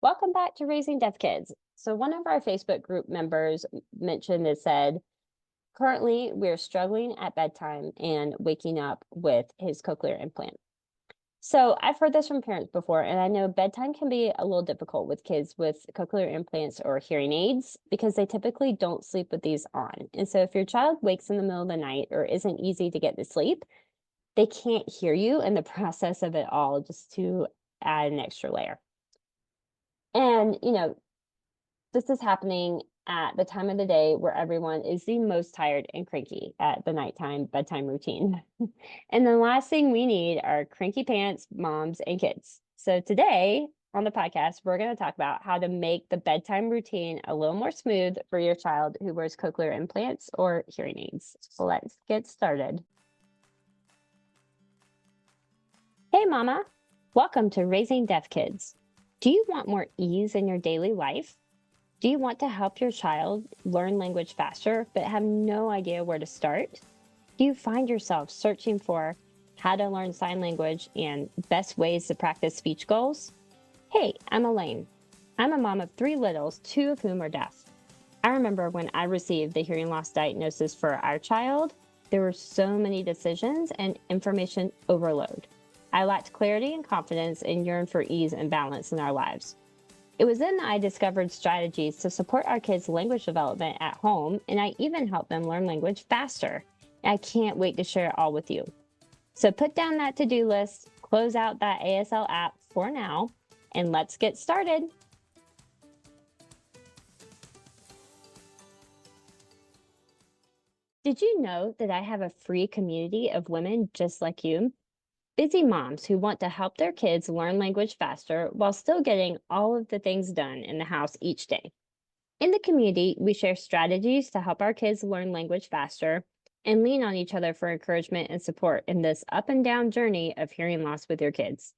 Welcome back to Raising Deaf Kids. So, one of our Facebook group members mentioned and said, currently we're struggling at bedtime and waking up with his cochlear implant. So, I've heard this from parents before, and I know bedtime can be a little difficult with kids with cochlear implants or hearing aids because they typically don't sleep with these on. And so, if your child wakes in the middle of the night or isn't easy to get to sleep, they can't hear you in the process of it all, just to add an extra layer. And, this is happening at the time of the day where everyone is the most tired and cranky at the nighttime bedtime routine. And the last thing we need are cranky pants, moms, and kids. So today on the podcast, we're going to talk about how to make the bedtime routine a little more smooth for your child who wears cochlear implants or hearing aids. So let's get started. Hey, Mama. Welcome to Raising Deaf Kids. Do you want more ease in your daily life? Do you want to help your child learn language faster but have no idea where to start? Do you find yourself searching for how to learn sign language and best ways to practice speech goals? Hey, I'm Elaine. I'm a mom of 3 littles, 2 of whom are deaf. I remember when I received the hearing loss diagnosis for our child, there were so many decisions and information overload. I lacked clarity and confidence and yearned for ease and balance in our lives. It was then that I discovered strategies to support our kids' language development at home, and I even helped them learn language faster. I can't wait to share it all with you. So put down that to-do list, close out that ASL app for now, and let's get started. Did you know that I have a free community of women just like you? Busy moms who want to help their kids learn language faster while still getting all of the things done in the house each day. In the community, we share strategies to help our kids learn language faster and lean on each other for encouragement and support in this up and down journey of hearing loss with your kids.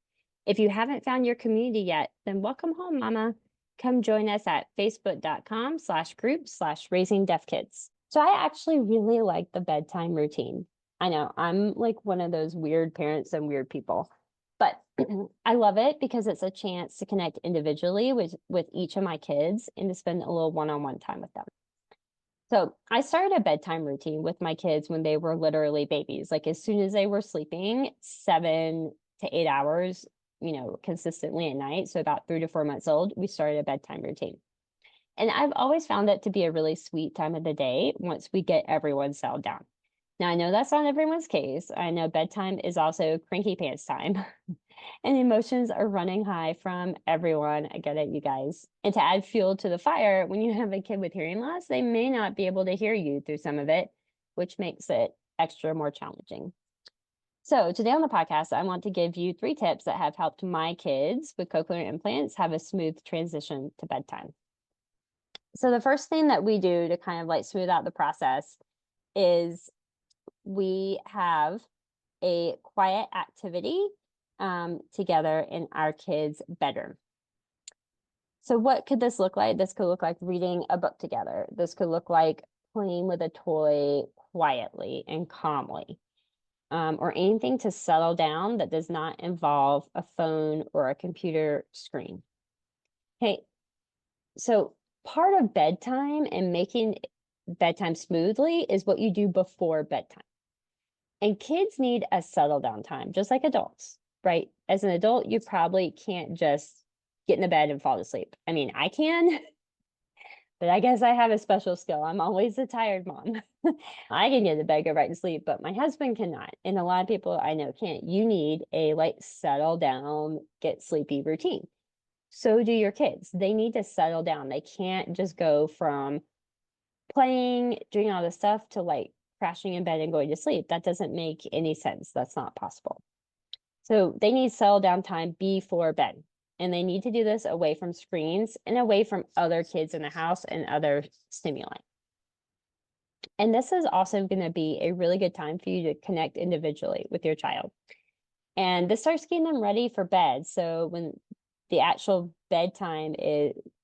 If you haven't found your community yet, then welcome home, Mama. Come join us at facebook.com/group/raisingdeafkids. So I actually really like the bedtime routine. I know I'm like one of those weird parents and weird people, but I love it because it's a chance to connect individually with each of my kids and to spend a little one-on-one time with them. So I started a bedtime routine with my kids when they were literally babies. Like as soon as they were sleeping 7 to 8 hours, consistently at night. So about 3 to 4 months old, we started a bedtime routine. And I've always found it to be a really sweet time of the day once we get everyone settled down. Now, I know that's not everyone's case. I know bedtime is also cranky pants time, and emotions are running high from everyone. I get it, you guys. And to add fuel to the fire, when you have a kid with hearing loss, they may not be able to hear you through some of it, which makes it extra more challenging. So, today on the podcast, I want to give you 3 tips that have helped my kids with cochlear implants have a smooth transition to bedtime. So, the first thing that we do to kind of like smooth out the process is we have a quiet activity together in our kids' bedroom. So what could this look like? This could look like reading a book together. This could look like playing with a toy quietly and calmly, or anything to settle down that does not involve a phone or a computer screen. Okay, so part of bedtime and making bedtime smoothly is what you do before bedtime. And kids need a settle down time, just like adults, right? As an adult, you probably can't just get in the bed and fall asleep. I mean, I can, but I guess I have a special skill. I'm always a tired mom. I can get in the bed, go right to sleep, but my husband cannot. And a lot of people I know can't. You need a like settle down, get sleepy routine. So do your kids. They need to settle down. They can't just go from playing, doing all this stuff to like crashing in bed and going to sleep. That doesn't make any sense. That's not possible. So they need settle down time before bed. And they need to do this away from screens and away from other kids in the house and other stimuli. And this is also going to be a really good time for you to connect individually with your child. And this starts getting them ready for bed. So when the actual bedtime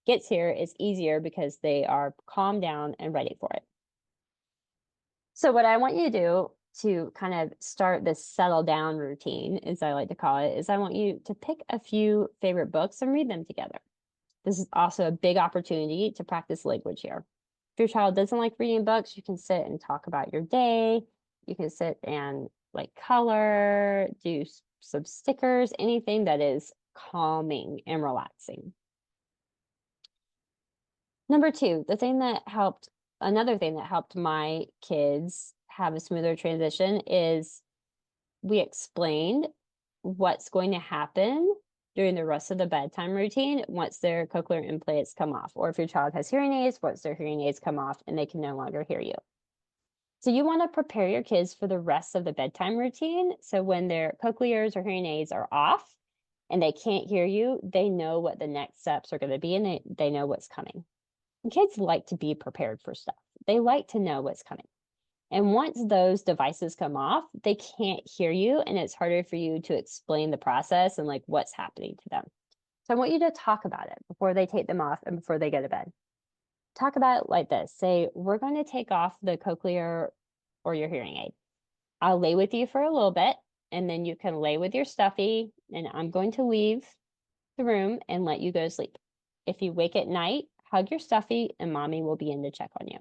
gets here, it's easier because they are calmed down and ready for it. So what I want you to do to kind of start this settle down routine, as I like to call it, is I want you to pick a few favorite books and read them together. This is also a big opportunity to practice language here. If your child doesn't like reading books, you can sit and talk about your day. You can sit and like color, do some stickers, anything that is calming and relaxing. Number two, another thing that helped my kids have a smoother transition is we explained what's going to happen during the rest of the bedtime routine once their cochlear implants come off, or if your child has hearing aids, once their hearing aids come off and they can no longer hear you. So you want to prepare your kids for the rest of the bedtime routine. So when their cochlears or hearing aids are off and they can't hear you, they know what the next steps are going to be and they know what's coming. And kids like to be prepared for stuff. They like to know what's coming. And once those devices come off, they can't hear you and it's harder for you to explain the process and like what's happening to them. So I want you to talk about it before they take them off and before they go to bed. Talk about it like this. Say, we're going to take off the cochlear or your hearing aid. I'll lay with you for a little bit and then you can lay with your stuffy and I'm going to leave the room and let you go to sleep. If you wake at night, hug your stuffy and mommy will be in to check on you.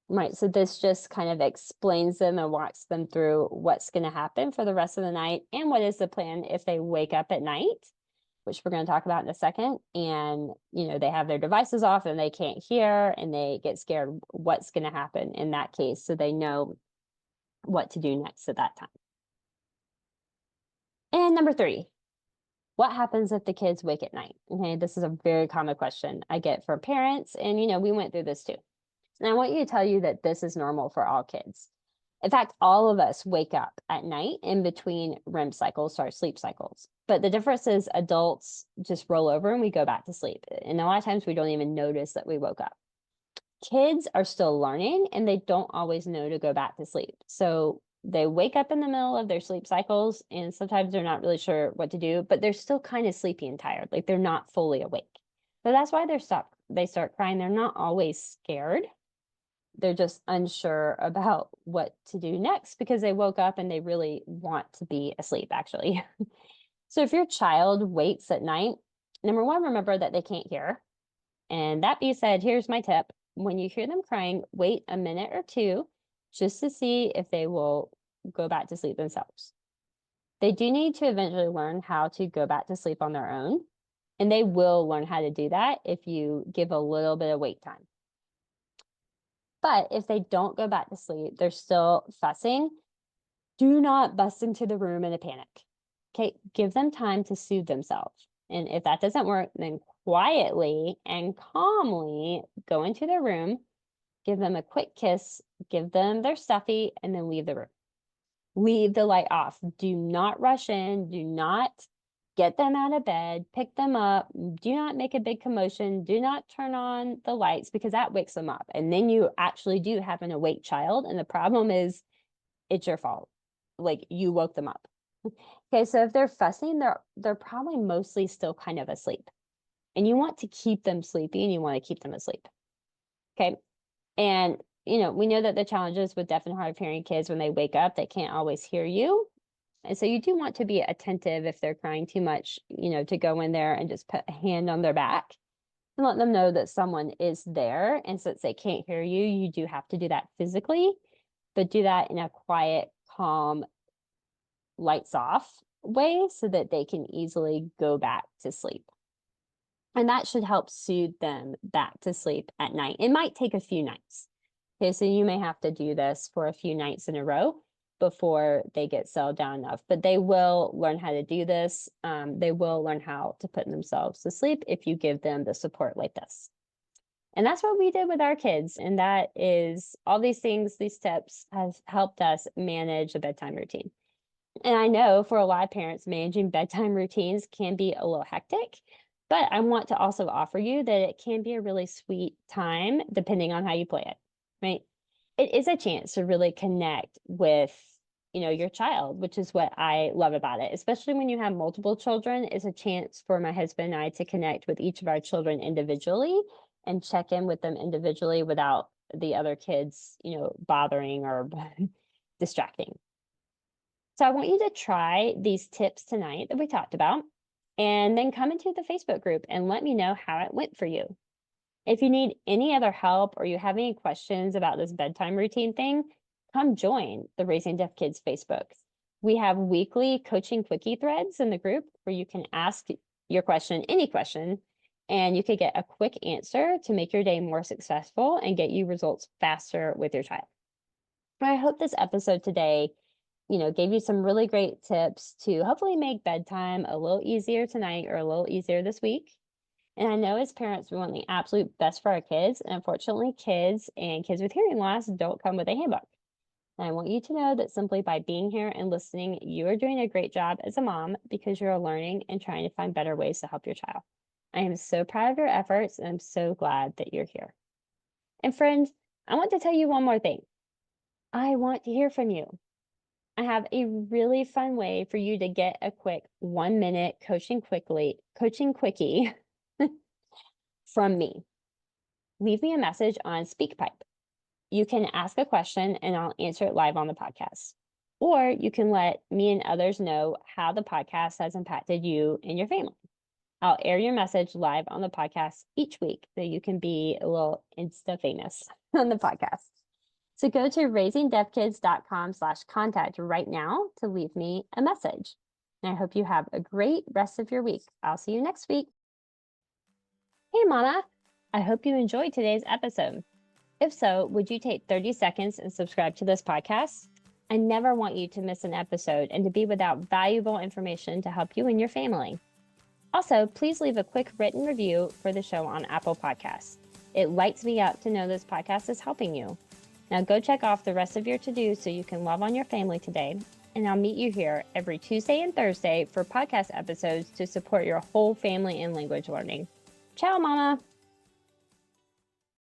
Right, so this just kind of explains them and walks them through what's going to happen for the rest of the night and what is the plan if they wake up at night, which we're going to talk about in a second, and they have their devices off and they can't hear and they get scared, what's going to happen in that case so they know what to do next at that time. And number three, what happens if the kids wake at night? Okay, this is a very common question I get from parents, and we went through this too. And I want you to tell you that this is normal for all kids. In fact, all of us wake up at night in between REM cycles, our sleep cycles. But the difference is adults just roll over and we go back to sleep. And a lot of times we don't even notice that we woke up. Kids are still learning and they don't always know to go back to sleep. So they wake up in the middle of their sleep cycles and sometimes they're not really sure what to do, but they're still kind of sleepy and tired. Like they're not fully awake. So that's why they start crying. They're not always scared. They're just unsure about what to do next because they woke up and they really want to be asleep, actually. So if your child wakes at night, number one, remember that they can't hear. And that being said, here's my tip. When you hear them crying, wait a minute or two just to see if they will go back to sleep themselves. They do need to eventually learn how to go back to sleep on their own. And they will learn how to do that if you give a little bit of wait time. But if they don't go back to sleep, they're still fussing, do not bust into the room in a panic. Okay, give them time to soothe themselves. And if that doesn't work, then quietly and calmly go into their room, give them a quick kiss, give them their stuffy, and then leave the room. Leave the light off. Do not rush in. Do not get them out of bed, pick them up. Do not make a big commotion. Do not turn on the lights because that wakes them up. And then you actually do have an awake child. And the problem is it's your fault. Like you woke them up. Okay, so if they're fussing, they're probably mostly still kind of asleep. And you want to keep them sleepy and you want to keep them asleep. Okay. And we know that the challenges with deaf and hard of hearing kids when they wake up, they can't always hear you. And so you do want to be attentive if they're crying too much, to go in there and just put a hand on their back and let them know that someone is there. And since they can't hear you, you do have to do that physically, but do that in a quiet, calm, lights off way so that they can easily go back to sleep. And that should help soothe them back to sleep at night. It might take a few nights. Okay, so you may have to do this for a few nights in a row before they get settled down enough, but they will learn how to do this. They will learn how to put themselves to sleep if you give them the support like this. And that's what we did with our kids. And that is all these things, these tips have helped us manage a bedtime routine. And I know for a lot of parents, managing bedtime routines can be a little hectic, but I want to also offer you that it can be a really sweet time depending on how you play it, right? It is a chance to really connect with your child, which is what I love about it, especially when you have multiple children. It's a chance for my husband and I to connect with each of our children individually and check in with them individually without the other kids, bothering or distracting. So I want you to try these tips tonight that we talked about. And then come into the Facebook group and let me know how it went for you. If you need any other help or you have any questions about this bedtime routine thing, come join the Raising Deaf Kids Facebook. We have weekly coaching quickie threads in the group where you can ask your question, any question, and you could get a quick answer to make your day more successful and get you results faster with your child. I hope this episode today, gave you some really great tips to hopefully make bedtime a little easier tonight or a little easier this week. And I know as parents, we want the absolute best for our kids. And unfortunately, kids and kids with hearing loss don't come with a handbook. And I want you to know that simply by being here and listening, you are doing a great job as a mom because you're learning and trying to find better ways to help your child. I am so proud of your efforts and I'm so glad that you're here. And friends, I want to tell you one more thing. I want to hear from you. I have a really fun way for you to get a quick 1-minute coaching quickie from me. Leave me a message on Speakpipe. You can ask a question and I'll answer it live on the podcast. Or you can let me and others know how the podcast has impacted you and your family. I'll air your message live on the podcast each week so you can be a little Insta famous on the podcast. So go to raisingdeafkids.com/contact right now to leave me a message. And I hope you have a great rest of your week. I'll see you next week. Hey, Mama. I hope you enjoyed today's episode. If so, would you take 30 seconds and subscribe to this podcast? I never want you to miss an episode and to be without valuable information to help you and your family. Also, please leave a quick written review for the show on Apple Podcasts. It lights me up to know this podcast is helping you. Now go check off the rest of your to-dos so you can love on your family today. And I'll meet you here every Tuesday and Thursday for podcast episodes to support your whole family and language learning. Ciao, Mama.